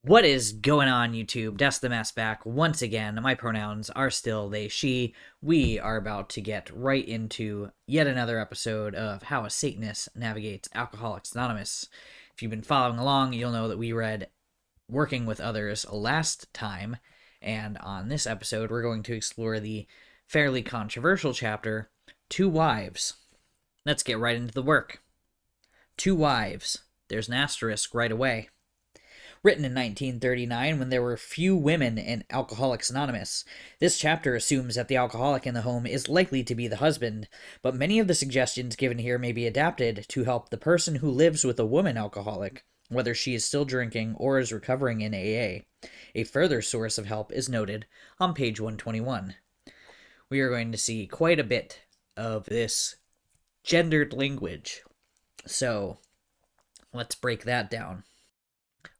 What is going on, YouTube? That's the mess back once again. My pronouns are still they, she. We are about to get right into yet another episode of How a Satanist Navigates Alcoholics Anonymous. If you've been following along, you'll know that we read Working with Others last time, and on this episode, we're going to explore the fairly controversial chapter, Two Wives. Let's get right into the work. Two Wives. There's an asterisk right away. Written in 1939 when there were few women in Alcoholics Anonymous. This chapter assumes that the alcoholic in the home is likely to be the husband, but many of the suggestions given here may be adapted to help the person who lives with a woman alcoholic, whether she is still drinking or is recovering in AA. A further source of help is noted on page 121. We are going to see quite a bit of this gendered language, so let's break that down.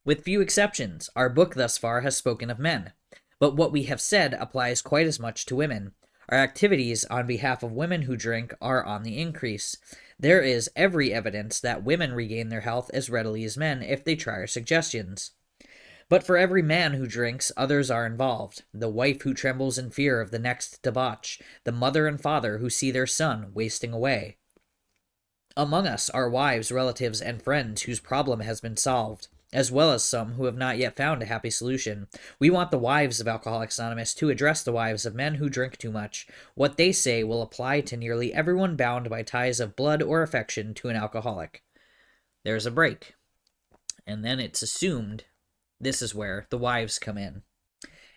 With few exceptions, our book thus far has spoken of men, but what we have said applies quite as much to women. Our activities on behalf of women who drink are on the increase. There is every evidence that women regain their health as readily as men if they try our suggestions. But for every man who drinks, others are involved. The wife who trembles in fear of the next debauch, the mother and father who see their son wasting away. Among us are wives, relatives, and friends whose problem has been solved, as well as some who have not yet found a happy solution. We want the wives of Alcoholics Anonymous to address the wives of men who drink too much. What they say will apply to nearly everyone bound by ties of blood or affection to an alcoholic. There's a break. And then it's assumed this is where the wives come in.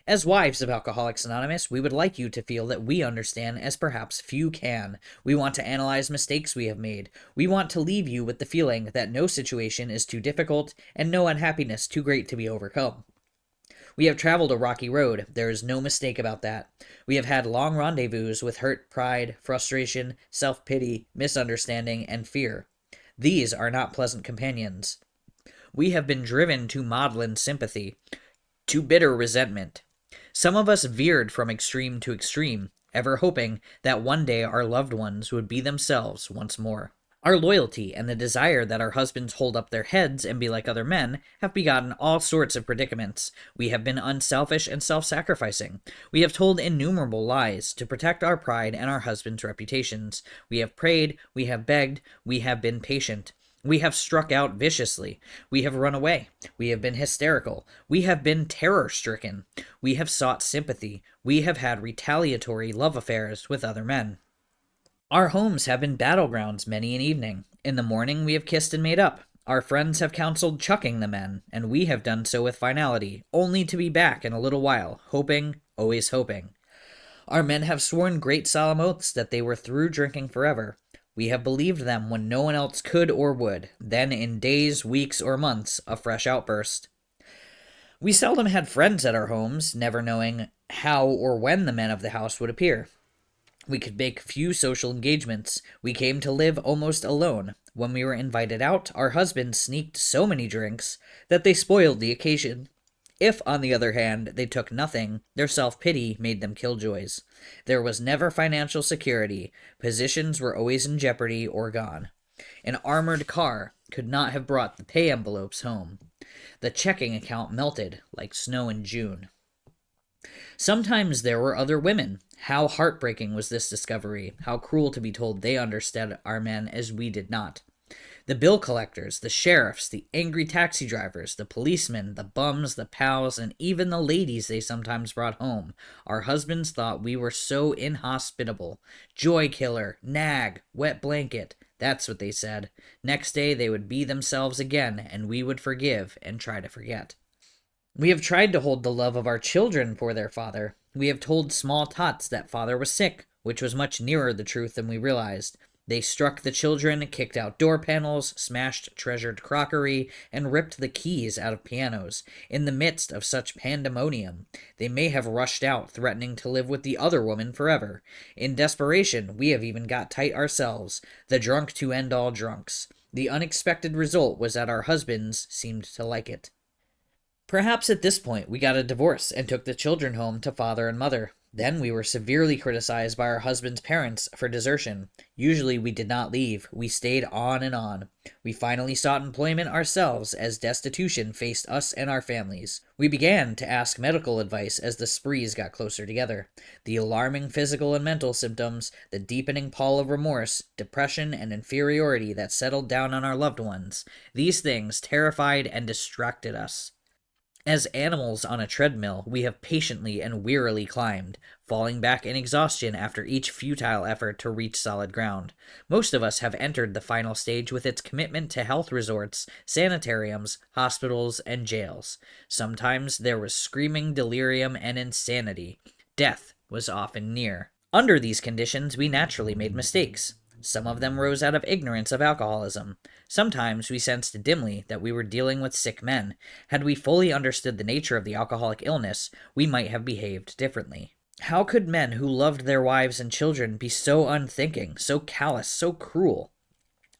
As wives of Alcoholics Anonymous, we would like you to feel that we understand as perhaps few can. We want to analyze mistakes we have made. We want to leave you with the feeling that no situation is too difficult and no unhappiness too great to be overcome. We have traveled a rocky road. There is no mistake about that. We have had long rendezvous with hurt, pride, frustration, self-pity, misunderstanding, and fear. These are not pleasant companions. We have been driven to maudlin sympathy, to bitter resentment. Some of us veered from extreme to extreme, ever hoping that one day our loved ones would be themselves once more. Our loyalty and the desire that our husbands hold up their heads and be like other men have begotten all sorts of predicaments. We have been unselfish and self-sacrificing. We have told innumerable lies to protect our pride and our husbands' reputations. We have prayed, we have begged, we have been patient. We have struck out viciously. We have run away. We have been hysterical. We have been terror-stricken. We have sought sympathy. We have had retaliatory love affairs with other men. Our homes have been battlegrounds many an evening. In the morning we have kissed and made up. Our friends have counseled chucking the men, and we have done so with finality, only to be back in a little while, hoping, always hoping. Our men have sworn great solemn oaths that they were through drinking forever. We have believed them when no one else could or would. Then, in days, weeks, or months, a fresh outburst. We seldom had friends at our homes, never knowing how or when the men of the house would appear. We could make few social engagements. We came to live almost alone. When we were invited out, our husbands sneaked so many drinks that they spoiled the occasion. If, on the other hand, they took nothing, their self-pity made them killjoys. There was never financial security. Positions were always in jeopardy or gone. An armored car could not have brought the pay envelopes home. The checking account melted like snow in June. Sometimes there were other women. How heartbreaking was this discovery. How cruel to be told they understood our men as we did not. The bill collectors, the sheriffs, the angry taxi drivers, the policemen, the bums, the pals, and even the ladies they sometimes brought home. Our husbands thought we were so inhospitable. Joy killer, nag, wet blanket. That's what they said. Next day they would be themselves again, and we would forgive and try to forget. We have tried to hold the love of our children for their father. We have told small tots that father was sick, which was much nearer the truth than we realized. They struck the children, kicked out door panels, smashed treasured crockery, and ripped the keys out of pianos. In the midst of such pandemonium, they may have rushed out, threatening to live with the other woman forever. In desperation, we have even got tight ourselves, the drunk to end all drunks. The unexpected result was that our husbands seemed to like it. Perhaps at this point we got a divorce and took the children home to father and mother. Then we were severely criticized by our husband's parents for desertion. Usually we did not leave, we stayed on and on. We finally sought employment ourselves as destitution faced us and our families. We began to ask medical advice as the sprees got closer together. The alarming physical and mental symptoms, the deepening pall of remorse, depression, and inferiority that settled down on our loved ones, these things terrified and distracted us. As animals on a treadmill, we have patiently and wearily climbed, falling back in exhaustion after each futile effort to reach solid ground. Most of us have entered the final stage with its commitment to health resorts, sanitariums, hospitals, and jails. Sometimes there was screaming delirium and insanity. Death was often near. Under these conditions, we naturally made mistakes. Some of them rose out of ignorance of alcoholism. Sometimes we sensed dimly that we were dealing with sick men. Had we fully understood the nature of the alcoholic illness, we might have behaved differently. How could men who loved their wives and children be so unthinking, so callous, so cruel?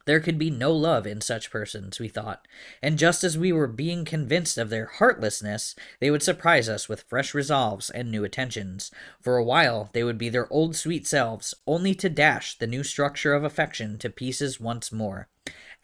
There could be no love in such persons, we thought, and just as we were being convinced of their heartlessness, they would surprise us with fresh resolves and new attentions. For a while they would be their old sweet selves, only to dash the new structure of affection to pieces once more.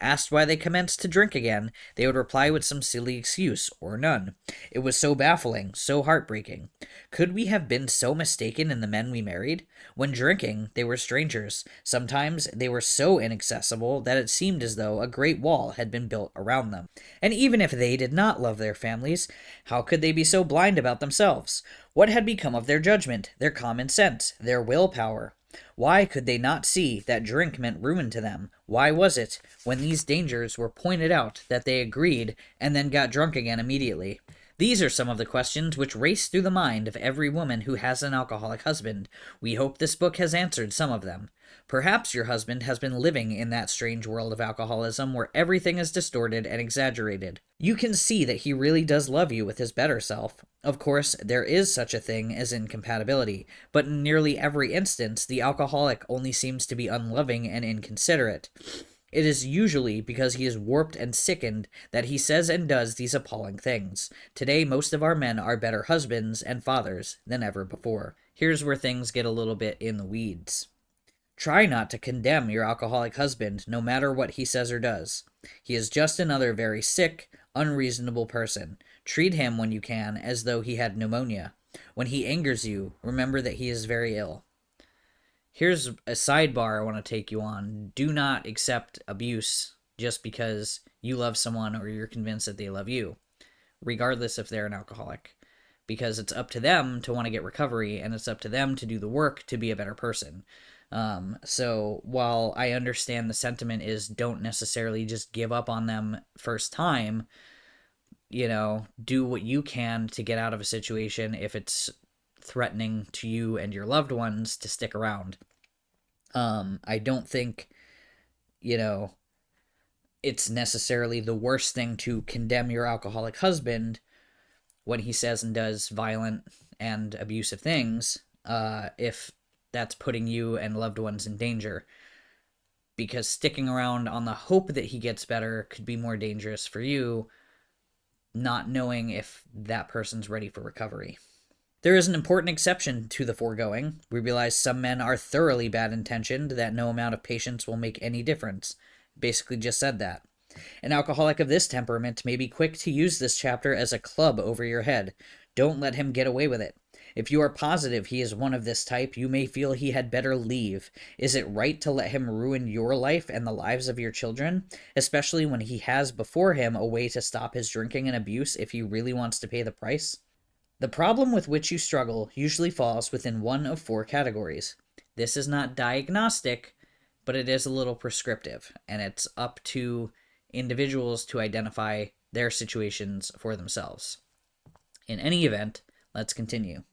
Asked why they commenced to drink again, they would reply with some silly excuse, or none. It was so baffling, so heartbreaking. Could we have been so mistaken in the men we married? When drinking, they were strangers. Sometimes they were so inaccessible that it seemed as though a great wall had been built around them. And even if they did not love their families, how could they be so blind about themselves? What had become of their judgment, their common sense, their willpower? Why could they not see that drink meant ruin to them? Why was it, when these dangers were pointed out, that they agreed and then got drunk again immediately? These are some of the questions which race through the mind of every woman who has an alcoholic husband. We hope this book has answered some of them. Perhaps your husband has been living in that strange world of alcoholism where everything is distorted and exaggerated. You can see that he really does love you with his better self. Of course, there is such a thing as incompatibility, but in nearly every instance, the alcoholic only seems to be unloving and inconsiderate. It is usually because he is warped and sickened that he says and does these appalling things. Today, most of our men are better husbands and fathers than ever before. Here's where things get a little bit in the weeds. Try not to condemn your alcoholic husband, no matter what he says or does. He is just another very sick, unreasonable person. Treat him, when you can, as though he had pneumonia. When he angers you, remember that he is very ill. Here's a sidebar I want to take you on. Do not accept abuse just because you love someone or you're convinced that they love you, regardless if they're an alcoholic. Because it's up to them to want to get recovery, and it's up to them to do the work to be a better person. So while I understand the sentiment is don't necessarily just give up on them first time, do what you can to get out of a situation if it's threatening to you and your loved ones to stick around. I don't think, it's necessarily the worst thing to condemn your alcoholic husband when he says and does violent and abusive things, if that's putting you and loved ones in danger. Because sticking around on the hope that he gets better could be more dangerous for you, not knowing if that person's ready for recovery. There is an important exception to the foregoing. We realize some men are thoroughly bad-intentioned, that no amount of patience will make any difference. Basically just said that. An alcoholic of this temperament may be quick to use this chapter as a club over your head. Don't let him get away with it. If you are positive he is one of this type, you may feel he had better leave. Is it right to let him ruin your life and the lives of your children? Especially when he has before him a way to stop his drinking and abuse if he really wants to pay the price? The problem with which you struggle usually falls within one of four categories. This is not diagnostic, but it is a little prescriptive, and it's up to individuals to identify their situations for themselves. In any event, let's continue.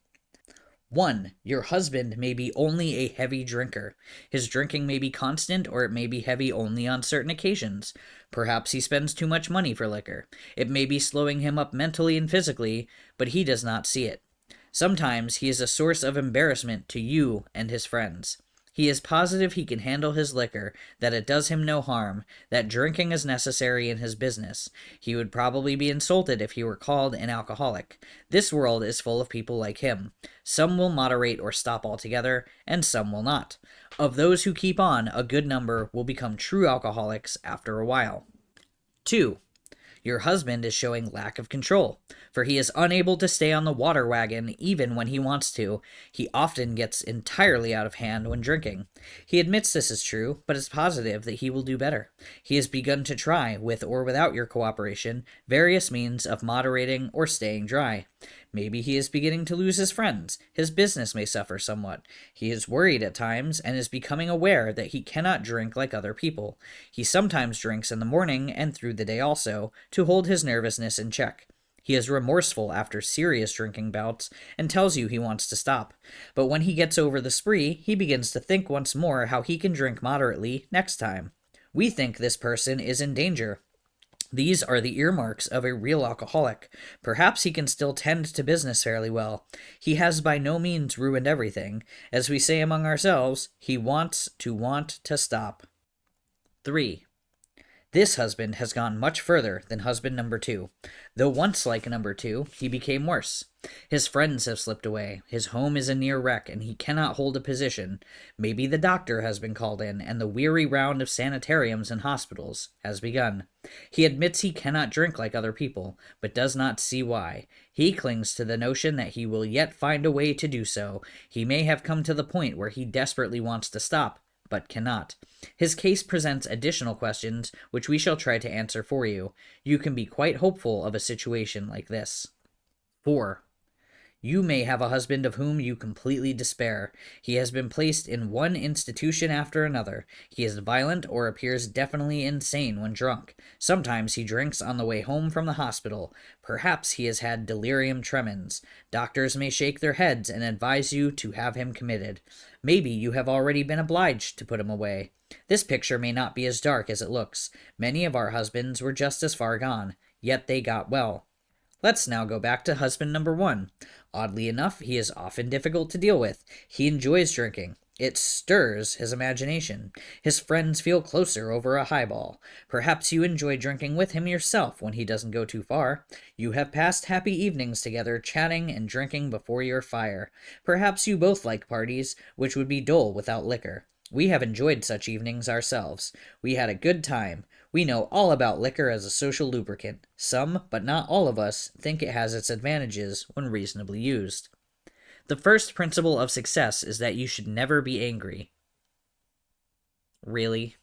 1. Your husband may be only a heavy drinker. His drinking may be constant, or it may be heavy only on certain occasions. Perhaps he spends too much money for liquor. It may be slowing him up mentally and physically, but he does not see it. Sometimes he is a source of embarrassment to you and his friends. He is positive he can handle his liquor, that it does him no harm, that drinking is necessary in his business. He would probably be insulted if he were called an alcoholic. This world is full of people like him. Some will moderate or stop altogether, and some will not. Of those who keep on, a good number will become true alcoholics after a while. 2. Your husband is showing lack of control, for he is unable to stay on the water wagon even when he wants to. He often gets entirely out of hand when drinking. He admits this is true, but is positive that he will do better. He has begun to try, with or without your cooperation, various means of moderating or staying dry. Maybe he is beginning to lose his friends. His business may suffer somewhat. He is worried at times and is becoming aware that he cannot drink like other people. He sometimes drinks in the morning and through the day also, to hold his nervousness in check. He is remorseful after serious drinking bouts and tells you he wants to stop. But when he gets over the spree, he begins to think once more how he can drink moderately next time. We think this person is in danger. These are the earmarks of a real alcoholic. Perhaps he can still tend to business fairly well. He has by no means ruined everything. As we say among ourselves, he wants to stop. 3. This husband has gone much further than husband number 2. Though once like number 2, he became worse. His friends have slipped away, his home is a near wreck, and he cannot hold a position. Maybe the doctor has been called in, and the weary round of sanitariums and hospitals has begun. He admits he cannot drink like other people, but does not see why. He clings to the notion that he will yet find a way to do so. He may have come to the point where he desperately wants to stop, but cannot. His case presents additional questions, which we shall try to answer for you. You can be quite hopeful of a situation like this. 4. You may have a husband of whom you completely despair. He has been placed in one institution after another. He is violent or appears definitely insane when drunk. Sometimes he drinks on the way home from the hospital. Perhaps he has had delirium tremens. Doctors may shake their heads and advise you to have him committed. Maybe you have already been obliged to put him away. This picture may not be as dark as it looks. Many of our husbands were just as far gone, yet they got well. Let's now go back to husband number 1. Oddly enough, he is often difficult to deal with. He enjoys drinking. It stirs his imagination. His friends feel closer over a highball. Perhaps you enjoy drinking with him yourself when he doesn't go too far. You have passed happy evenings together, chatting and drinking before your fire. Perhaps you both like parties, which would be dull without liquor. We have enjoyed such evenings ourselves. We had a good time. We know all about liquor as a social lubricant. Some, but not all of us, think it has its advantages when reasonably used. The first principle of success is that you should never be angry. Really?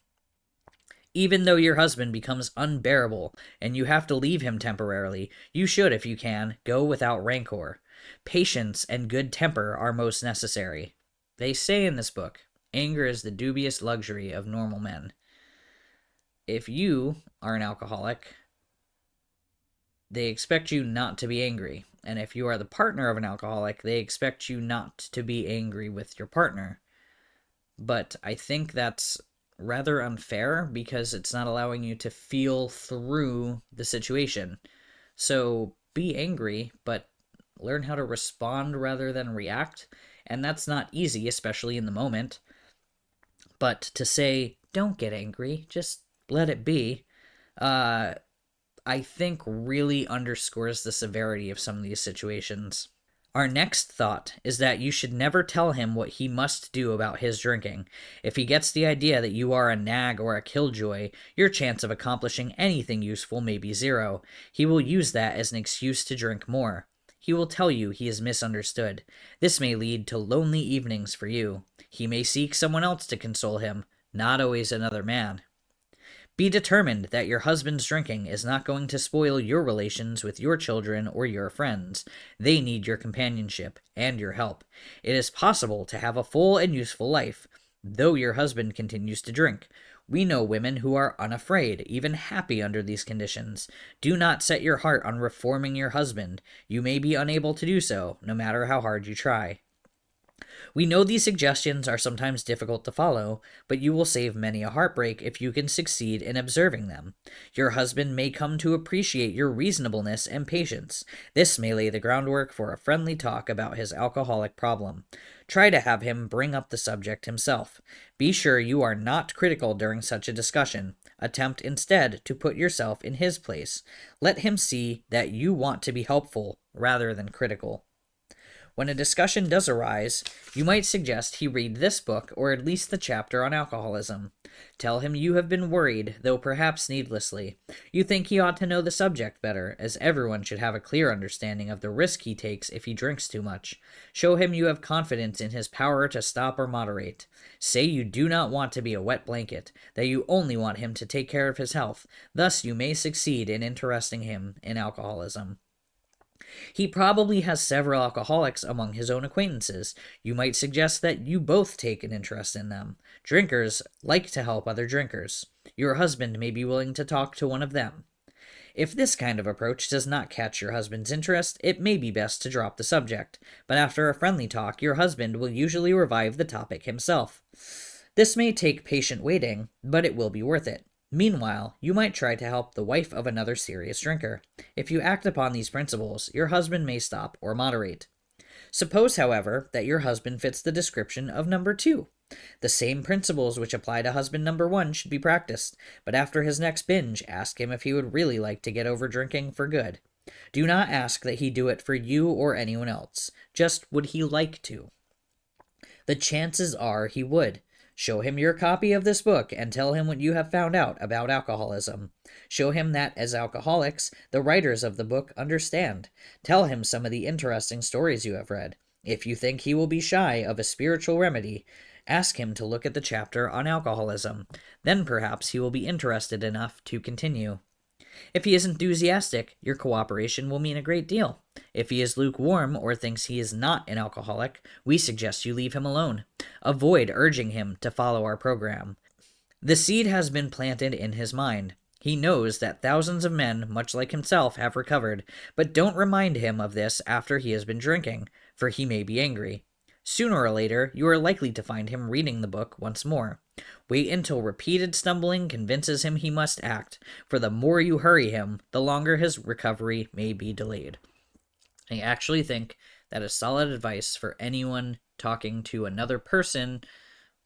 Even though your husband becomes unbearable and you have to leave him temporarily, you should, if you can, go without rancor. Patience and good temper are most necessary. They say in this book, anger is the dubious luxury of normal men. If you are an alcoholic, they expect you not to be angry. And if you are the partner of an alcoholic, they expect you not to be angry with your partner. But I think that's rather unfair because it's not allowing you to feel through the situation. So be angry, but learn how to respond rather than react. And that's not easy, especially in the moment. But to say, don't get angry, just let it be, I think really underscores the severity of some of these situations. Our next thought is that you should never tell him what he must do about his drinking. If he gets the idea that you are a nag or a killjoy, your chance of accomplishing anything useful may be zero. He will use that as an excuse to drink more. He will tell you he is misunderstood. This may lead to lonely evenings for you. He may seek someone else to console him, not always another man. Be determined that your husband's drinking is not going to spoil your relations with your children or your friends. They need your companionship and your help. It is possible to have a full and useful life, though your husband continues to drink. We know women who are unafraid, even happy under these conditions. Do not set your heart on reforming your husband. You may be unable to do so, no matter how hard you try. We know these suggestions are sometimes difficult to follow, but you will save many a heartbreak if you can succeed in observing them. Your husband may come to appreciate your reasonableness and patience. This may lay the groundwork for a friendly talk about his alcoholic problem. Try to have him bring up the subject himself. Be sure you are not critical during such a discussion. Attempt instead to put yourself in his place. Let him see that you want to be helpful rather than critical. When a discussion does arise, you might suggest he read this book or at least the chapter on alcoholism. Tell him you have been worried, though perhaps needlessly. You think he ought to know the subject better, as everyone should have a clear understanding of the risk he takes if he drinks too much. Show him you have confidence in his power to stop or moderate. Say you do not want to be a wet blanket, that you only want him to take care of his health. Thus you may succeed in interesting him in alcoholism. He probably has several alcoholics among his own acquaintances. You might suggest that you both take an interest in them. Drinkers like to help other drinkers. Your husband may be willing to talk to one of them. If this kind of approach does not catch your husband's interest, it may be best to drop the subject, but after a friendly talk, your husband will usually revive the topic himself. This may take patient waiting, but it will be worth it. Meanwhile, you might try to help the wife of another serious drinker. If you act upon these principles, your husband may stop or moderate. Suppose, however, that your husband fits the description of number 2. The same principles which apply to husband number 1 should be practiced, but after his next binge, ask him if he would really like to get over drinking for good. Do not ask that he do it for you or anyone else. Just, would he like to? The chances are he would. Show him your copy of this book and tell him what you have found out about alcoholism. Show him that, as alcoholics, the writers of the book understand. Tell him some of the interesting stories you have read. If you think he will be shy of a spiritual remedy, ask him to look at the chapter on alcoholism. Then perhaps he will be interested enough to continue. If he is enthusiastic, your cooperation will mean a great deal. If he is lukewarm or thinks he is not an alcoholic, we suggest you leave him alone. Avoid urging him to follow our program. The seed has been planted in his mind. He knows that thousands of men, much like himself, have recovered, but don't remind him of this after he has been drinking, for he may be angry. Sooner or later, you are likely to find him reading the book once more. Wait until repeated stumbling convinces him he must act, for the more you hurry him, the longer his recovery may be delayed. I actually think that is solid advice for anyone talking to another person,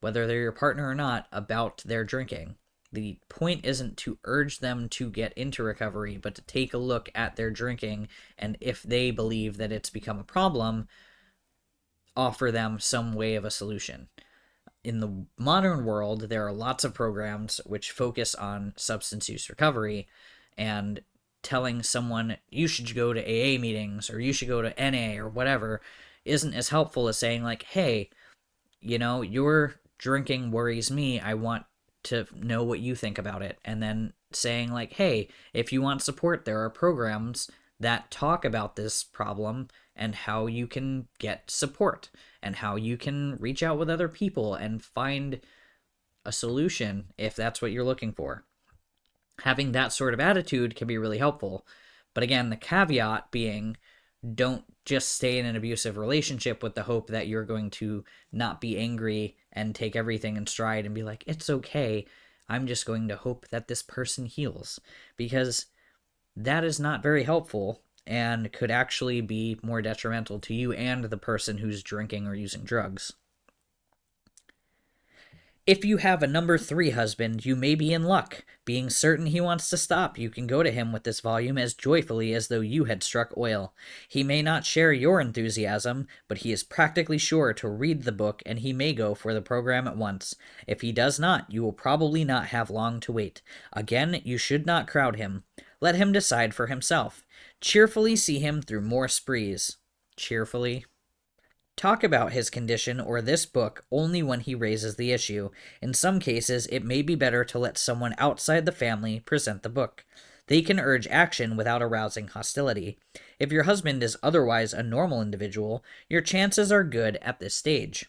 whether they're your partner or not, about their drinking. The point isn't to urge them to get into recovery, but to take a look at their drinking, and if they believe that it's become a problem, offer them some way of a solution. In the modern world, there are lots of programs which focus on substance use recovery, and telling someone you should go to AA meetings or you should go to NA or whatever isn't as helpful as saying, like, hey, your drinking worries me. I want to know what you think about it. And then saying, like, hey, if you want support, there are programs that talk about this problem and how you can get support and how you can reach out with other people and find a solution if that's what you're looking for. Having that sort of attitude can be really helpful. But again, the caveat being, don't just stay in an abusive relationship with the hope that you're going to not be angry and take everything in stride and be like, it's okay, I'm just going to hope that this person heals. Because that is not very helpful and could actually be more detrimental to you and the person who's drinking or using drugs. If you have a number 3 husband, you may be in luck. Being certain he wants to stop, you can go to him with this volume as joyfully as though you had struck oil. He may not share your enthusiasm, but he is practically sure to read the book, and he may go for the program at once. If he does not, you will probably not have long to wait. Again, you should not crowd him. Let him decide for himself. Cheerfully see him through more sprees. Cheerfully. Talk about his condition or this book only when he raises the issue. In some cases, it may be better to let someone outside the family present the book. They can urge action without arousing hostility. If your husband is otherwise a normal individual, your chances are good at this stage.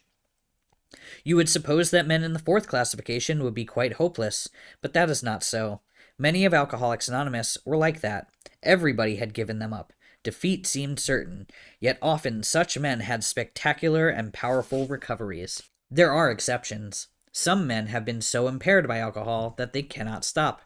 You would suppose that men in the 4th classification would be quite hopeless, but that is not so. Many of Alcoholics Anonymous were like that. Everybody had given them up. Defeat seemed certain, yet often such men had spectacular and powerful recoveries. There are exceptions. Some men have been so impaired by alcohol that they cannot stop.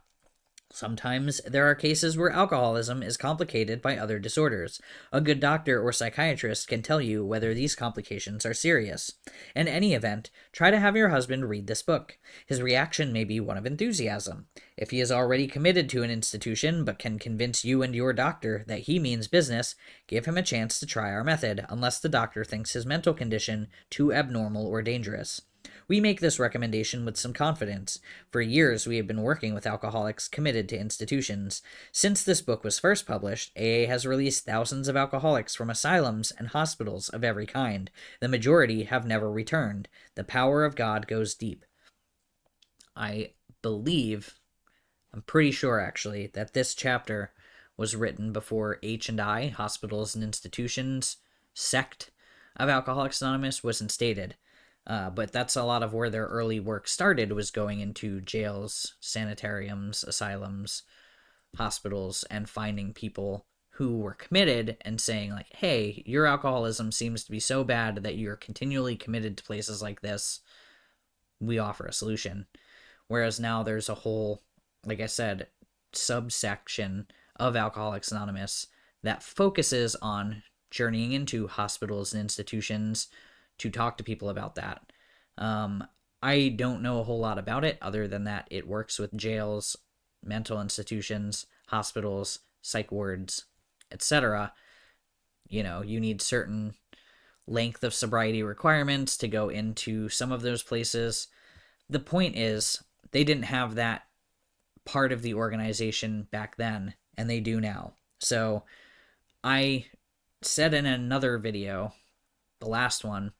Sometimes there are cases where alcoholism is complicated by other disorders. A good doctor or psychiatrist can tell you whether these complications are serious. In any event, try to have your husband read this book. His reaction may be one of enthusiasm. If he is already committed to an institution but can convince you and your doctor that he means business, give him a chance to try our method, unless the doctor thinks his mental condition too abnormal or dangerous. We make this recommendation with some confidence. For years, we have been working with alcoholics committed to institutions. Since this book was first published, AA has released thousands of alcoholics from asylums and hospitals of every kind. The majority have never returned. The power of God goes deep. I believe, I'm pretty sure actually, that this chapter was written before H&I, Hospitals and Institutions, sect of Alcoholics Anonymous, was instated. But that's a lot of where their early work started, was going into jails, sanitariums, asylums, hospitals, and finding people who were committed and saying, like, hey, your alcoholism seems to be so bad that you're continually committed to places like this. We offer a solution. Whereas now there's a whole, like I said, subsection of Alcoholics Anonymous that focuses on journeying into hospitals and institutions to talk to people about that. I don't know a whole lot about it other than that it works with jails, mental institutions, hospitals, psych wards, etc. You need certain length of sobriety requirements to go into some of those places. The point is, they didn't have that part of the organization back then, and they do now. So I said in another video, the last one,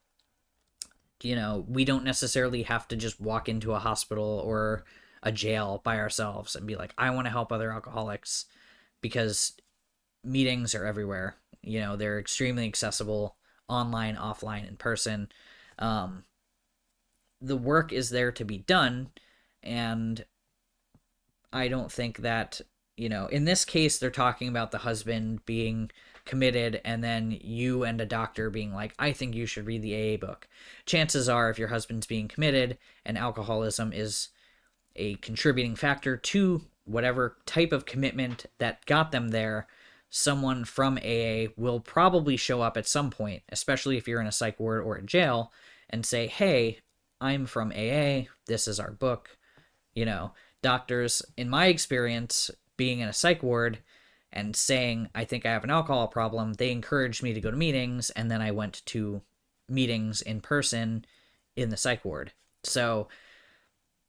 we don't necessarily have to just walk into a hospital or a jail by ourselves and be like, I want to help other alcoholics, because meetings are everywhere. They're extremely accessible, online, offline, in person. The work is there to be done, and I don't think that, in this case, they're talking about the husband being committed and then you and a doctor being like, I think you should read the AA book. Chances are, if your husband's being committed and alcoholism is a contributing factor to whatever type of commitment that got them there, someone from AA will probably show up at some point, especially if you're in a psych ward or a jail, and say, hey, I'm from AA, this is our book. Doctors, in my experience, being in a psych ward and saying, I think I have an alcohol problem, they encouraged me to go to meetings, and then I went to meetings in person in the psych ward. So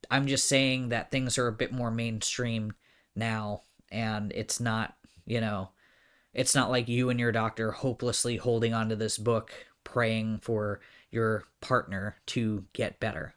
I'm just saying that things are a bit more mainstream now, and it's not, it's not like you and your doctor hopelessly holding onto this book, praying for your partner to get better.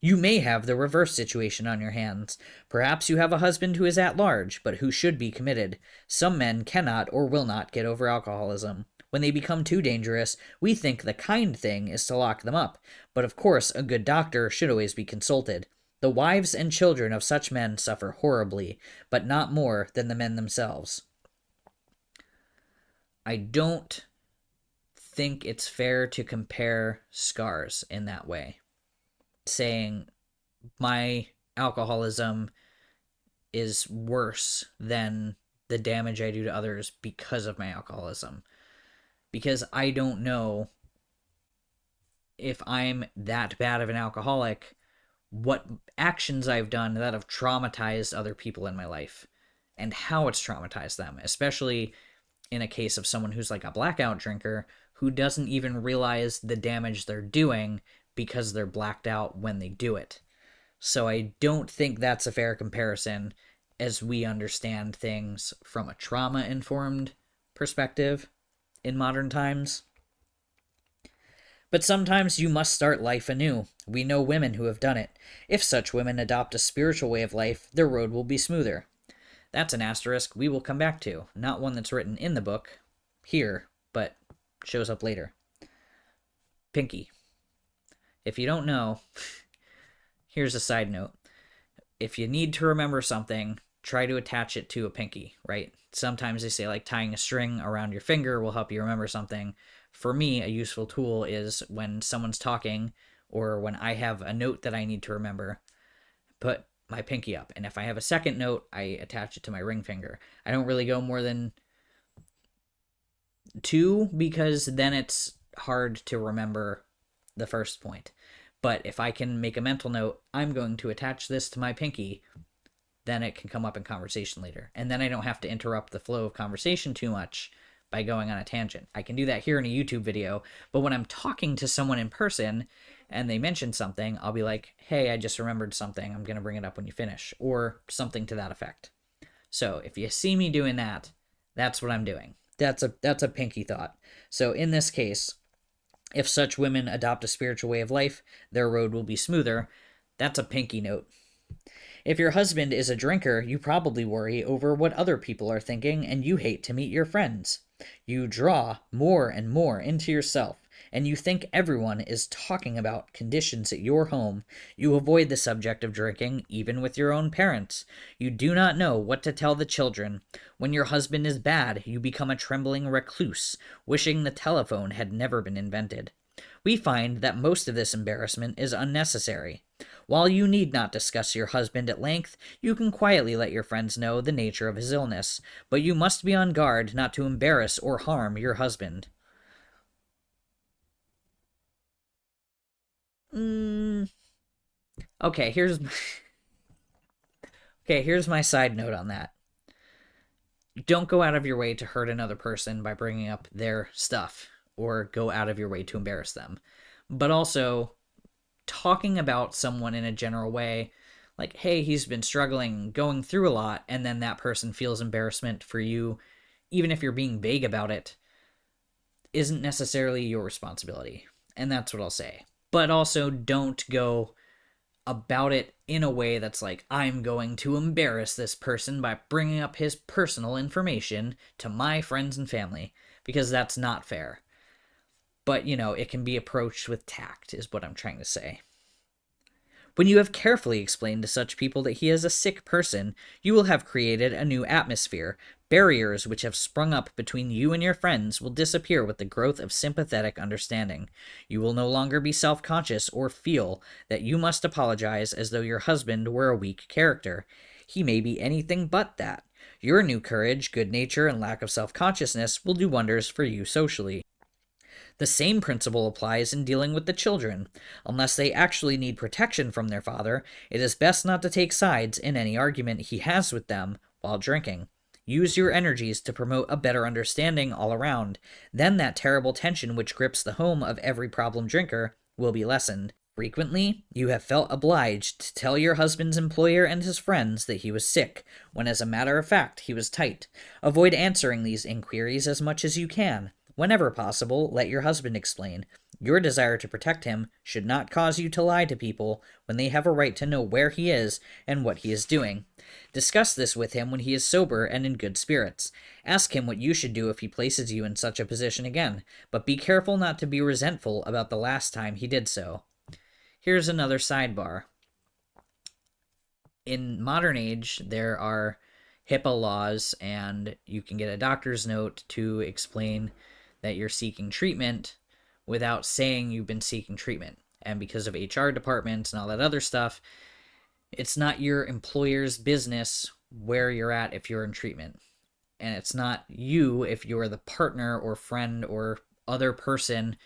You may have the reverse situation on your hands. Perhaps you have a husband who is at large, but who should be committed. Some men cannot or will not get over alcoholism. When they become too dangerous, we think the kind thing is to lock them up, but of course a good doctor should always be consulted. The wives and children of such men suffer horribly, but not more than the men themselves. I don't think it's fair to compare scars in that way, saying my alcoholism is worse than the damage I do to others because of my alcoholism. Because I don't know if I'm that bad of an alcoholic, what actions I've done that have traumatized other people in my life, and how it's traumatized them, especially in a case of someone who's like a blackout drinker who doesn't even realize the damage they're doing because they're blacked out when they do it. So I don't think that's a fair comparison, as we understand things from a trauma-informed perspective in modern times. But sometimes you must start life anew. We know women who have done it. If such women adopt a spiritual way of life, their road will be smoother. That's an asterisk we will come back to, not one that's written in the book, here, but shows up later. Pinky. If you don't know, here's a side note. If you need to remember something, try to attach it to a pinky, right? Sometimes they say like tying a string around your finger will help you remember something. For me, a useful tool is when someone's talking or when I have a note that I need to remember, put my pinky up. And if I have a second note, I attach it to my ring finger. I don't really go more than two because then it's hard to remember the first point. But if I can make a mental note, I'm going to attach this to my pinky, then it can come up in conversation later. And then I don't have to interrupt the flow of conversation too much by going on a tangent. I can do that here in a YouTube video, but when I'm talking to someone in person and they mention something, I'll be like, hey, I just remembered something. I'm going to bring it up when you finish, or something to that effect. So if you see me doing that, that's what I'm doing. That's a pinky thought. So in this case, if such women adopt a spiritual way of life, their road will be smoother. That's a pinky note. If your husband is a drinker, you probably worry over what other people are thinking and you hate to meet your friends. You draw more and more into yourself, and you think everyone is talking about conditions at your home. You avoid the subject of drinking, even with your own parents. You do not know what to tell the children. When your husband is bad, you become a trembling recluse, wishing the telephone had never been invented. We find that most of this embarrassment is unnecessary. While you need not discuss your husband at length, you can quietly let your friends know the nature of his illness, but you must be on guard not to embarrass or harm your husband. Mm, okay, here's my side note on that. Don't go out of your way to hurt another person by bringing up their stuff, or go out of your way to embarrass them. But also, talking about someone in a general way, like, hey, he's been struggling, going through a lot, and then that person feels embarrassment for you, even if you're being vague about it, isn't necessarily your responsibility. And that's what I'll say. But also, don't go about it in a way that's like, I'm going to embarrass this person by bringing up his personal information to my friends and family, because that's not fair. But, it can be approached with tact, is what I'm trying to say. When you have carefully explained to such people that he is a sick person, you will have created a new atmosphere. Barriers which have sprung up between you and your friends will disappear with the growth of sympathetic understanding. You will no longer be self-conscious or feel that you must apologize as though your husband were a weak character. He may be anything but that. Your new courage, good nature, and lack of self-consciousness will do wonders for you socially. The same principle applies in dealing with the children. Unless they actually need protection from their father, it is best not to take sides in any argument he has with them while drinking. Use your energies to promote a better understanding all around. Then that terrible tension which grips the home of every problem drinker will be lessened. Frequently, you have felt obliged to tell your husband's employer and his friends that he was sick, when as a matter of fact he was tight. Avoid answering these inquiries as much as you can. Whenever possible, let your husband explain. Your desire to protect him should not cause you to lie to people when they have a right to know where he is and what he is doing. Discuss this with him when he is sober and in good spirits. Ask him what you should do if he places you in such a position again, but be careful not to be resentful about the last time he did so. Here's another sidebar. In modern age, there are HIPAA laws, and you can get a doctor's note to explain that you're seeking treatment without saying you've been seeking treatment. And because of HR departments and all that other stuff, it's not your employer's business where you're at if you're in treatment. And it's not you if you're the partner or friend or other person,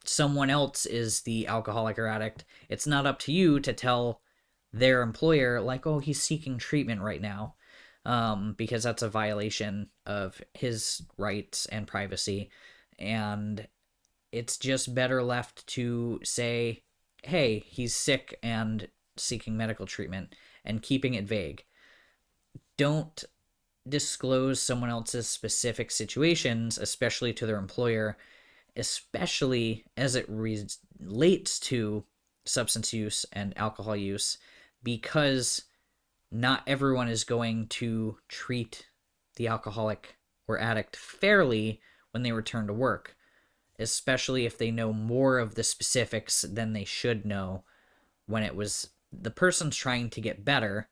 someone else is the alcoholic or addict. It's not up to you to tell their employer, like, oh, he's seeking treatment right now. Because that's a violation of his rights and privacy. And it's just better left to say, hey, he's sick and seeking medical treatment, and keeping it vague. Don't disclose someone else's specific situations, especially to their employer, especially as it relates to substance use and alcohol use, because not everyone is going to treat the alcoholic or addict fairly when they return to work, especially if they know more of the specifics than they should know when it was the person's trying to get better,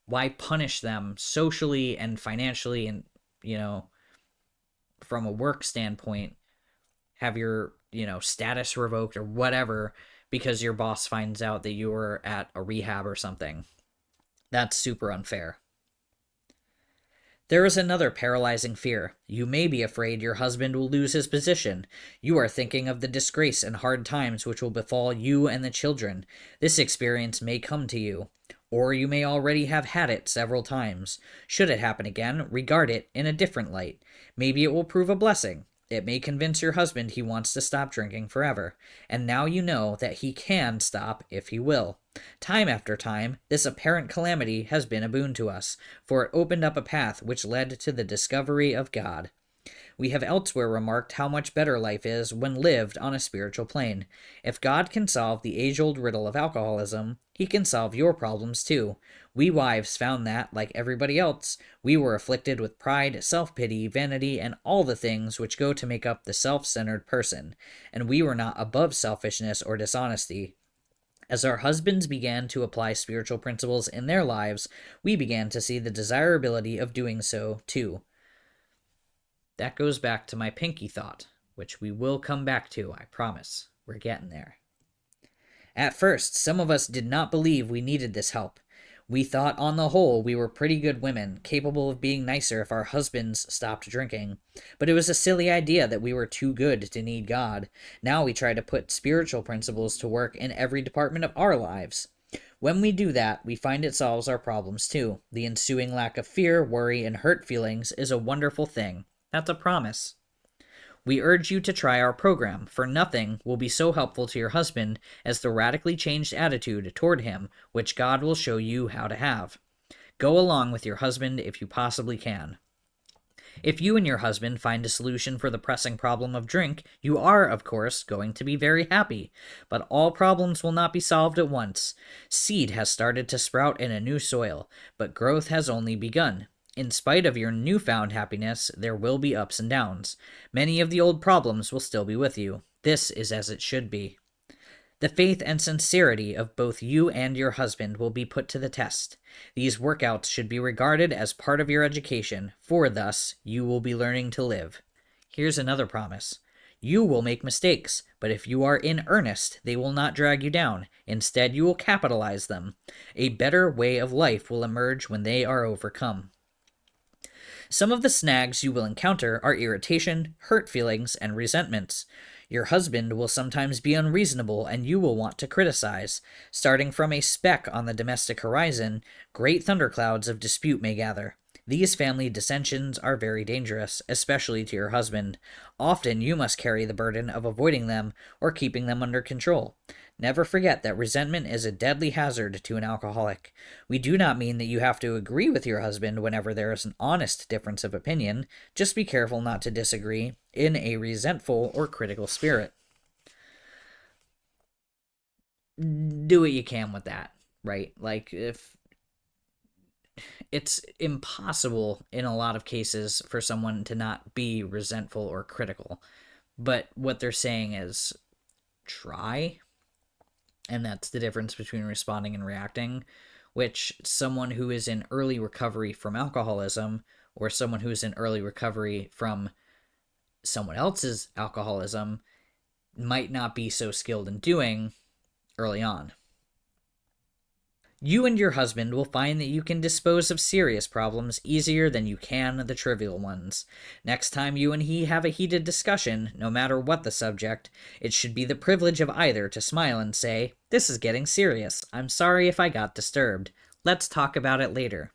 Why punish them socially and financially and, from a work standpoint, have your, status revoked or whatever because your boss finds out that you were at a rehab or something? That's super unfair. There is another paralyzing fear. You may be afraid your husband will lose his position. You are thinking of the disgrace and hard times which will befall you and the children. This experience may come to you, or you may already have had it several times. Should it happen again, regard it in a different light. Maybe it will prove a blessing. It may convince your husband he wants to stop drinking forever, and now you know that he can stop if he will. Time after time, this apparent calamity has been a boon to us, for it opened up a path which led to the discovery of God. We have elsewhere remarked how much better life is when lived on a spiritual plane. If God can solve the age-old riddle of alcoholism, he can solve your problems too. We wives found that, like everybody else, we were afflicted with pride, self-pity, vanity, and all the things which go to make up the self-centered person, and we were not above selfishness or dishonesty. As our husbands began to apply spiritual principles in their lives, we began to see the desirability of doing so too. That goes back to my pinky thought, which we will come back to, I promise. We're getting there. At first, some of us did not believe we needed this help. We thought on the whole we were pretty good women, capable of being nicer if our husbands stopped drinking. But it was a silly idea that we were too good to need God. Now we try to put spiritual principles to work in every department of our lives. When we do that, we find it solves our problems too. The ensuing lack of fear, worry, and hurt feelings is a wonderful thing. That's a promise. We urge you to try our program, for nothing will be so helpful to your husband as the radically changed attitude toward him, which God will show you how to have. Go along with your husband if you possibly can. If you and your husband find a solution for the pressing problem of drink, you are, of course, going to be very happy. But all problems will not be solved at once. Seed has started to sprout in a new soil, but growth has only begun. In spite of your newfound happiness, there will be ups and downs. Many of the old problems will still be with you. This is as it should be. The faith and sincerity of both you and your husband will be put to the test. These workouts should be regarded as part of your education, for thus you will be learning to live. Here's another promise. You will make mistakes, but if you are in earnest, they will not drag you down. Instead, you will capitalize them. A better way of life will emerge when they are overcome. Some of the snags you will encounter are irritation, hurt feelings, and resentments. Your husband will sometimes be unreasonable and you will want to criticize. Starting from a speck on the domestic horizon, great thunderclouds of dispute may gather. These family dissensions are very dangerous, especially to your husband. Often you must carry the burden of avoiding them or keeping them under control. Never forget that resentment is a deadly hazard to an alcoholic. We do not mean that you have to agree with your husband whenever there is an honest difference of opinion. Just be careful not to disagree in a resentful or critical spirit. Do what you can with that, right? Like, if it's impossible in a lot of cases for someone to not be resentful or critical. But what they're saying is try. And that's the difference between responding and reacting, which someone who is in early recovery from alcoholism or someone who's in early recovery from someone else's alcoholism might not be so skilled in doing early on. You and your husband will find that you can dispose of serious problems easier than you can the trivial ones. Next time you and he have a heated discussion, no matter what the subject, it should be the privilege of either to smile and say, "This is getting serious. I'm sorry if I got disturbed. Let's talk about it later."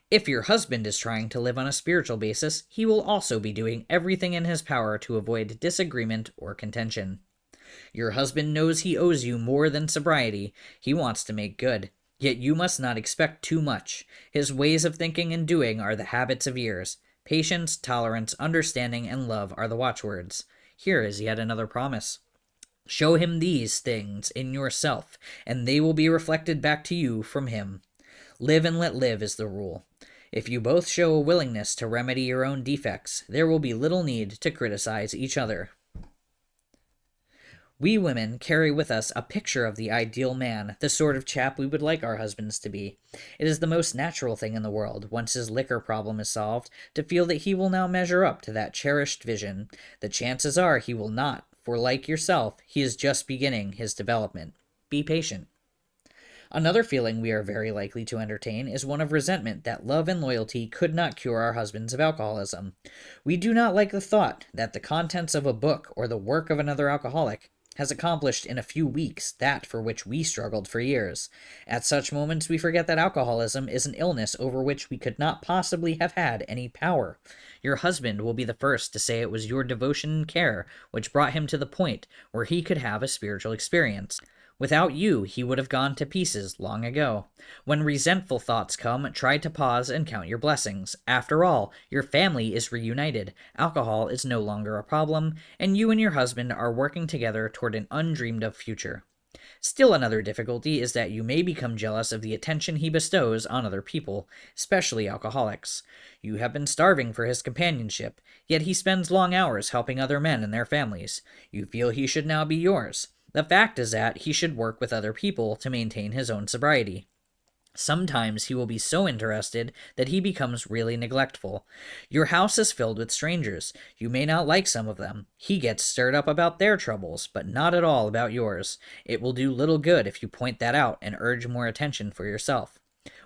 If your husband is trying to live on a spiritual basis, he will also be doing everything in his power to avoid disagreement or contention. Your husband knows he owes you more than sobriety. He wants to make good. Yet you must not expect too much. His ways of thinking and doing are the habits of years. Patience, tolerance, understanding, and love are the watchwords. Here is yet another promise. Show him these things in yourself, and they will be reflected back to you from him. Live and let live is the rule. If you both show a willingness to remedy your own defects, there will be little need to criticize each other. We women carry with us a picture of the ideal man, the sort of chap we would like our husbands to be. It is the most natural thing in the world, once his liquor problem is solved, to feel that he will now measure up to that cherished vision. The chances are he will not, for like yourself, he is just beginning his development. Be patient. Another feeling we are very likely to entertain is one of resentment that love and loyalty could not cure our husbands of alcoholism. We do not like the thought that the contents of a book or the work of another alcoholic has accomplished in a few weeks that for which we struggled for years. At such moments, we forget that alcoholism is an illness over which we could not possibly have had any power. Your husband will be the first to say it was your devotion and care which brought him to the point where he could have a spiritual experience. Without you, he would have gone to pieces long ago. When resentful thoughts come, try to pause and count your blessings. After all, your family is reunited, alcohol is no longer a problem, and you and your husband are working together toward an undreamed-of future. Still another difficulty is that you may become jealous of the attention he bestows on other people, especially alcoholics. You have been starving for his companionship, yet he spends long hours helping other men and their families. You feel he should now be yours. The fact is that he should work with other people to maintain his own sobriety. Sometimes he will be so interested that he becomes really neglectful. Your house is filled with strangers. You may not like some of them. He gets stirred up about their troubles, but not at all about yours. It will do little good if you point that out and urge more attention for yourself.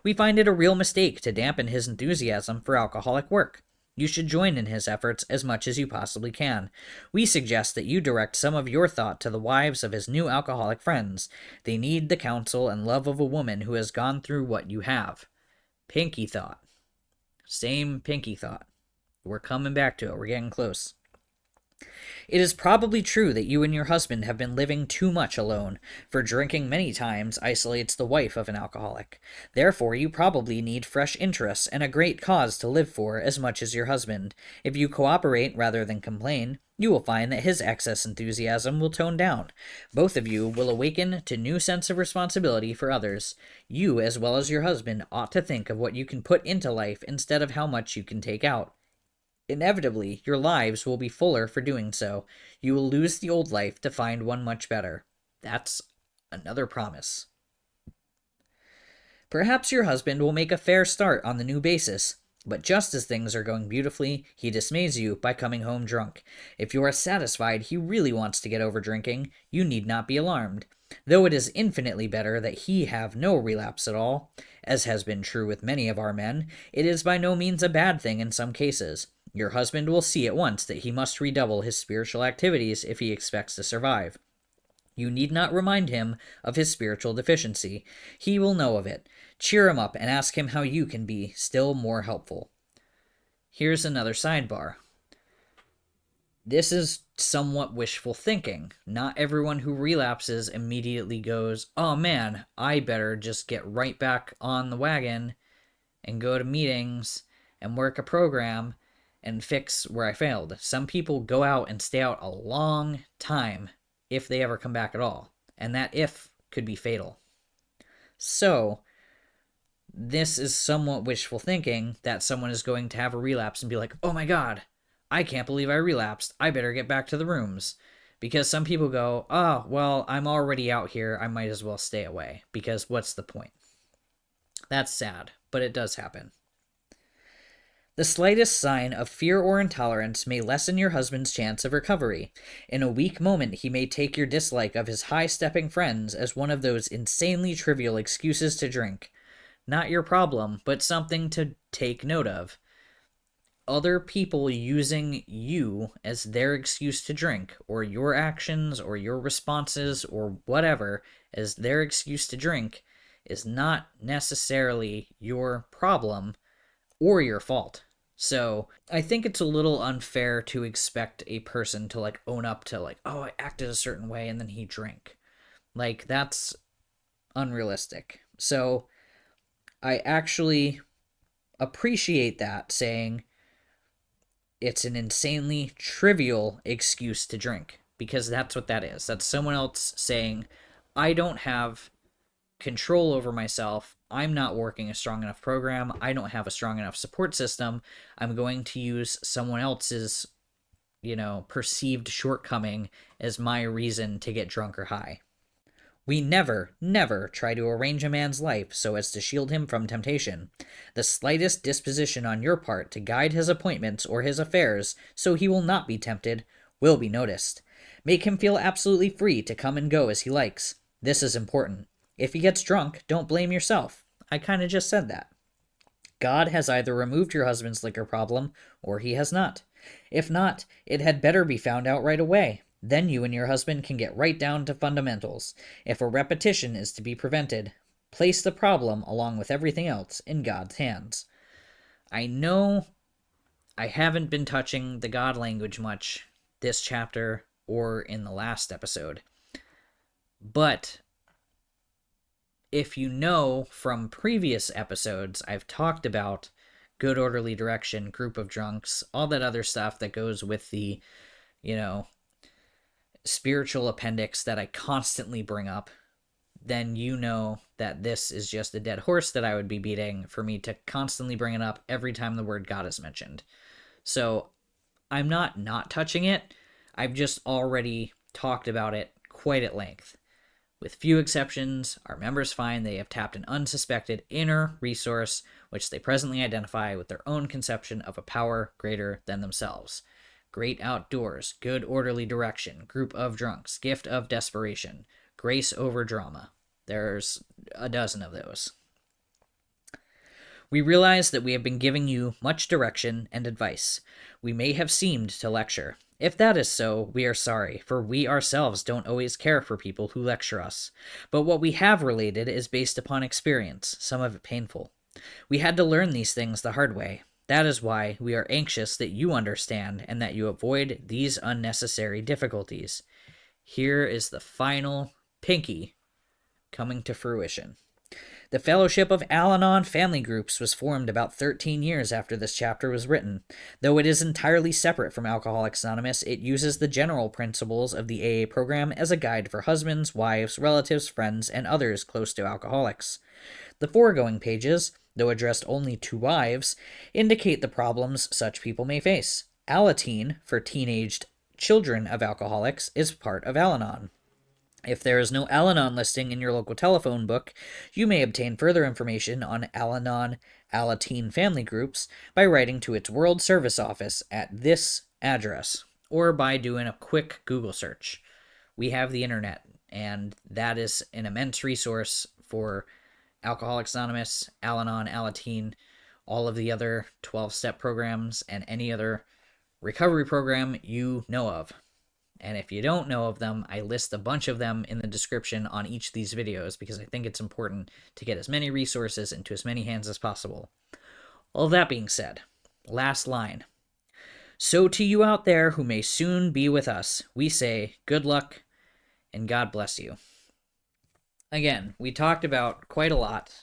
We find it a real mistake to dampen his enthusiasm for alcoholic work. You should join in his efforts as much as you possibly can. We suggest that you direct some of your thought to the wives of his new alcoholic friends. They need the counsel and love of a woman who has gone through what you have. Pinky thought. Same pinky thought. We're coming back to it. We're getting close. It is probably true that you and your husband have been living too much alone, for drinking many times isolates the wife of an alcoholic. Therefore, you probably need fresh interests and a great cause to live for as much as your husband. If you cooperate rather than complain, you will find that his excess enthusiasm will tone down. Both of you will awaken to new sense of responsibility for others. You, as well as your husband, ought to think of what you can put into life instead of how much you can take out. Inevitably, your lives will be fuller for doing so. You will lose the old life to find one much better. That's another promise. Perhaps your husband will make a fair start on the new basis, but just as things are going beautifully, he dismays you by coming home drunk. If you are satisfied he really wants to get over drinking, you need not be alarmed. Though it is infinitely better that he have no relapse at all, as has been true with many of our men, it is by no means a bad thing in some cases. Your husband will see at once that he must redouble his spiritual activities if he expects to survive. You need not remind him of his spiritual deficiency. He will know of it. Cheer him up and ask him how you can be still more helpful. Here's another sidebar. This is somewhat wishful thinking. Not everyone who relapses immediately goes, "Oh man, I better just get right back on the wagon and go to meetings and work a program and fix where I failed." Some people go out and stay out a long time if they ever come back at all, and that if could be fatal. So, this is somewhat wishful thinking that someone is going to have a relapse and be like, "Oh my god, I can't believe I relapsed. I better get back to the rooms." Because some people go, "Oh, well, I'm already out here. I might as well stay away, because what's the point?" That's sad, but it does happen. The slightest sign of fear or intolerance may lessen your husband's chance of recovery. In a weak moment, he may take your dislike of his high-stepping friends as one of those insanely trivial excuses to drink. Not your problem, but something to take note of. Other people using you as their excuse to drink, or your actions, or your responses, or whatever, as their excuse to drink, is not necessarily your problem or your fault. So I think it's a little unfair to expect a person to own up to "Oh, I acted a certain way and then he drank." That's unrealistic. So I actually appreciate that, saying it's an insanely trivial excuse to drink, because that's what that is. That's someone else saying, "I don't have control over myself. I'm not working a strong enough program. I don't have a strong enough support system. I'm going to use someone else's perceived shortcoming as my reason to get drunk or high. We never, never try to arrange a man's life so as to shield him from temptation. The slightest disposition on your part to guide his appointments or his affairs so he will not be tempted will be noticed. Make him feel absolutely free to come and go as he likes. This is important. If he gets drunk, don't blame yourself. I kind of just said that. God has either removed your husband's liquor problem or he has not. If not, it had better be found out right away. Then you and your husband can get right down to fundamentals. If a repetition is to be prevented, place the problem, along with everything else, in God's hands. I know I haven't been touching the God language much this chapter or in the last episode, but if you know from previous episodes, I've talked about good orderly direction, group of drunks, all that other stuff that goes with the, spiritual appendix that I constantly bring up, then you know that this is just a dead horse that I would be beating for me to constantly bring it up every time the word God is mentioned. So I'm not touching it. I've just already talked about it quite at length. With few exceptions, our members find they have tapped an unsuspected inner resource which they presently identify with their own conception of a power greater than themselves. Great outdoors, good orderly direction, group of drunks, gift of desperation, grace over drama. There's a dozen of those. We realize that we have been giving you much direction and advice. We may have seemed to lecture. If that is so, we are sorry, for we ourselves don't always care for people who lecture us. But what we have related is based upon experience, some of it painful. We had to learn these things the hard way. That is why we are anxious that you understand and that you avoid these unnecessary difficulties. Here is the final pinky coming to fruition. The Fellowship of Al-Anon Family Groups was formed about 13 years after this chapter was written. Though it is entirely separate from Alcoholics Anonymous, it uses the general principles of the AA program as a guide for husbands, wives, relatives, friends, and others close to alcoholics. The foregoing pages, though addressed only to wives, indicate the problems such people may face. Alateen, for teenaged children of alcoholics, is part of Al-Anon. If there is no Al-Anon listing in your local telephone book, you may obtain further information on Al-Anon Alateen family groups by writing to its World Service Office at this address, or by doing a quick Google search. We have the internet, and that is an immense resource for Alcoholics Anonymous, Al-Anon, Alateen, all of the other 12-step programs, and any other recovery program you know of. And if you don't know of them, I list a bunch of them in the description on each of these videos because I think it's important to get as many resources into as many hands as possible. All that being said, last line. So to you out there who may soon be with us, we say good luck and God bless you. Again, we talked about quite a lot.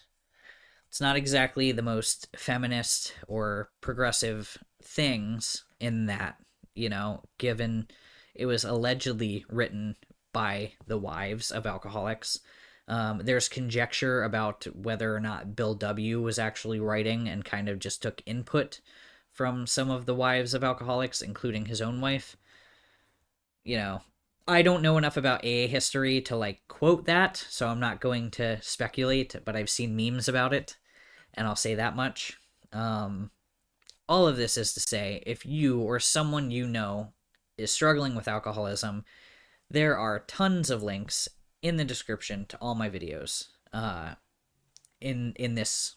It's not exactly the most feminist or progressive things in that, given it was allegedly written by the wives of alcoholics. There's conjecture about whether or not Bill W. was actually writing and kind of just took input from some of the wives of alcoholics, including his own wife. I don't know enough about AA history to quote that, so I'm not going to speculate, but I've seen memes about it, and I'll say that much. All of this is to say, if you or someone you know is struggling with alcoholism, there are tons of links in the description to all my videos in this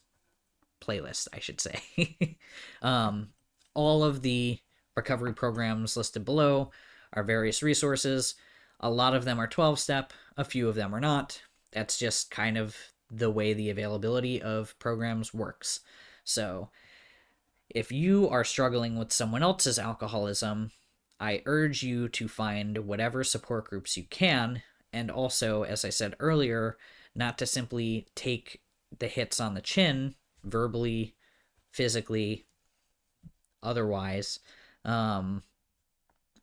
playlist, I should say. All of the recovery programs listed below are various resources. A lot of them are 12-step, a few of them are not. That's just kind of the way the availability of programs works. So if you are struggling with someone else's alcoholism, I urge you to find whatever support groups you can, and also, as I said earlier, not to simply take the hits on the chin, verbally, physically, otherwise,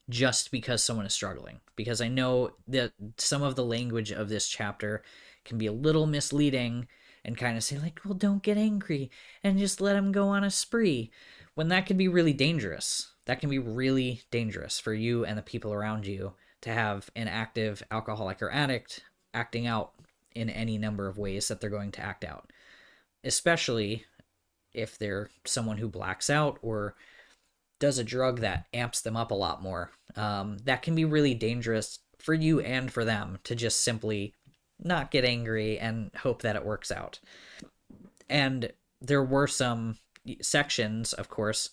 just because someone is struggling. Because I know that some of the language of this chapter can be a little misleading and kind of say, don't get angry and just let him go on a spree, when that can be really dangerous. that can be really dangerous for you and the people around you to have an active alcoholic or addict acting out in any number of ways that they're going to act out, especially if they're someone who blacks out or does a drug that amps them up a lot more. That can be really dangerous for you and for them to just simply not get angry and hope that it works out. And there were some sections, of course,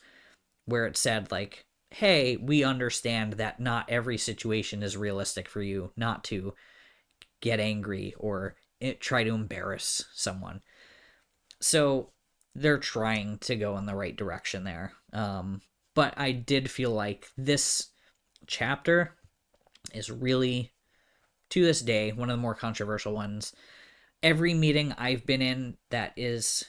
where it said, like, hey, we understand that not every situation is realistic for you not to get angry or try to embarrass someone. So they're trying to go in the right direction there. But I did feel like this chapter is really, to this day, one of the more controversial ones. Every meeting I've been in that is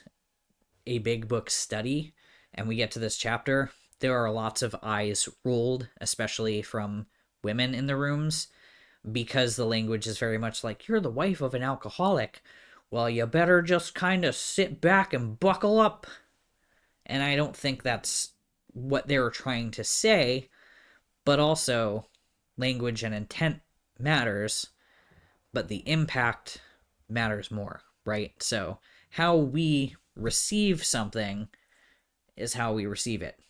a big book study, and we get to this chapter, there are lots of eyes rolled, especially from women in the rooms, because the language is very much like, you're the wife of an alcoholic. Well, you better just kind of sit back and buckle up. And I don't think that's what they were trying to say, but also language and intent matters, but the impact matters more, right? So how we receive something is how we receive it.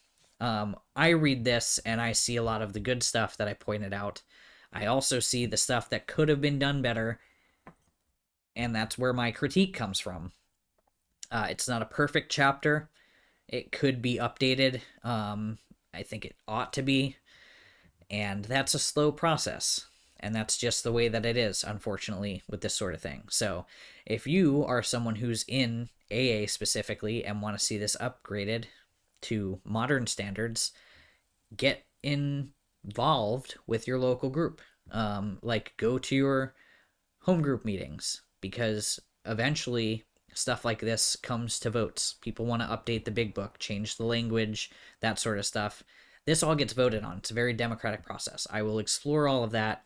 I read this and I see a lot of the good stuff that I pointed out. I also see the stuff that could have been done better, and that's where my critique comes from. It's not a perfect chapter. It could be updated. I think it ought to be. And that's a slow process. And that's just the way that it is, unfortunately, with this sort of thing. So if you are someone who's in AA specifically and want to see this upgraded to modern standards, get involved with your local group. Like, go to your home group meetings, because eventually stuff like this comes to votes. People want to update the big book, change the language, that sort of stuff. This all gets voted on. It's a very democratic process. I will explore all of that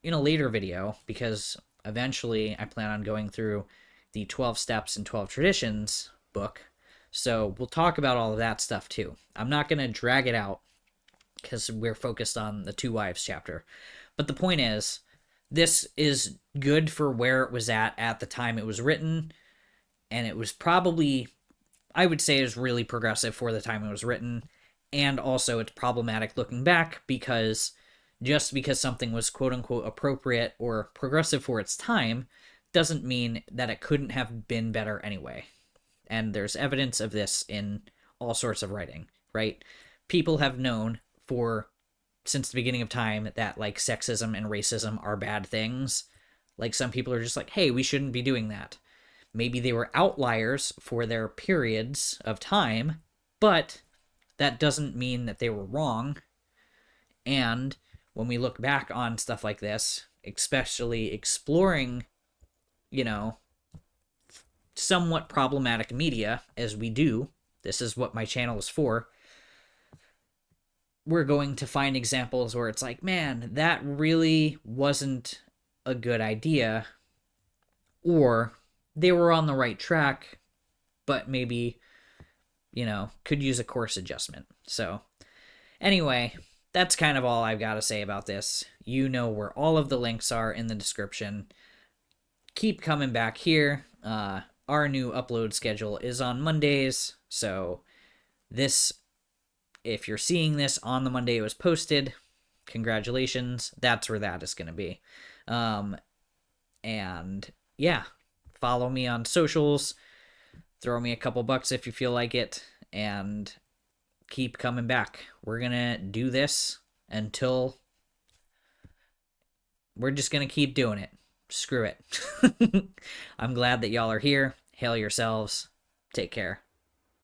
in a later video, because eventually I plan on going through the 12 Steps and 12 Traditions book. So we'll talk about all of that stuff too. I'm not going to drag it out because we're focused on the Two Wives chapter. But the point is, this is good for where it was at the time it was written. And it was probably, I would say, is really progressive for the time it was written. And also it's problematic looking back, because just because something was quote-unquote appropriate or progressive for its time doesn't mean that it couldn't have been better anyway. And there's evidence of this in all sorts of writing, right? People have known since the beginning of time that, like, sexism and racism are bad things. Like, some people are just like, hey, we shouldn't be doing that. Maybe they were outliers for their periods of time, but that doesn't mean that they were wrong. And when we look back on stuff like this, especially exploring, somewhat problematic media, as we do, this is what my channel is for, we're going to find examples where it's like, man, that really wasn't a good idea, or they were on the right track, but maybe, could use a course adjustment. So anyway, that's kind of all I've got to say about this. You know where all of the links are in the description. Keep coming back here. Our new upload schedule is on Mondays, so if you're seeing this on the Monday it was posted, congratulations. That's where that is going to be. And yeah, follow me on socials. Throw me a couple bucks if you feel like it, and keep coming back. We're going to do this until we're just going to keep doing it. Screw it. I'm glad that y'all are here. Hail yourselves. Take care.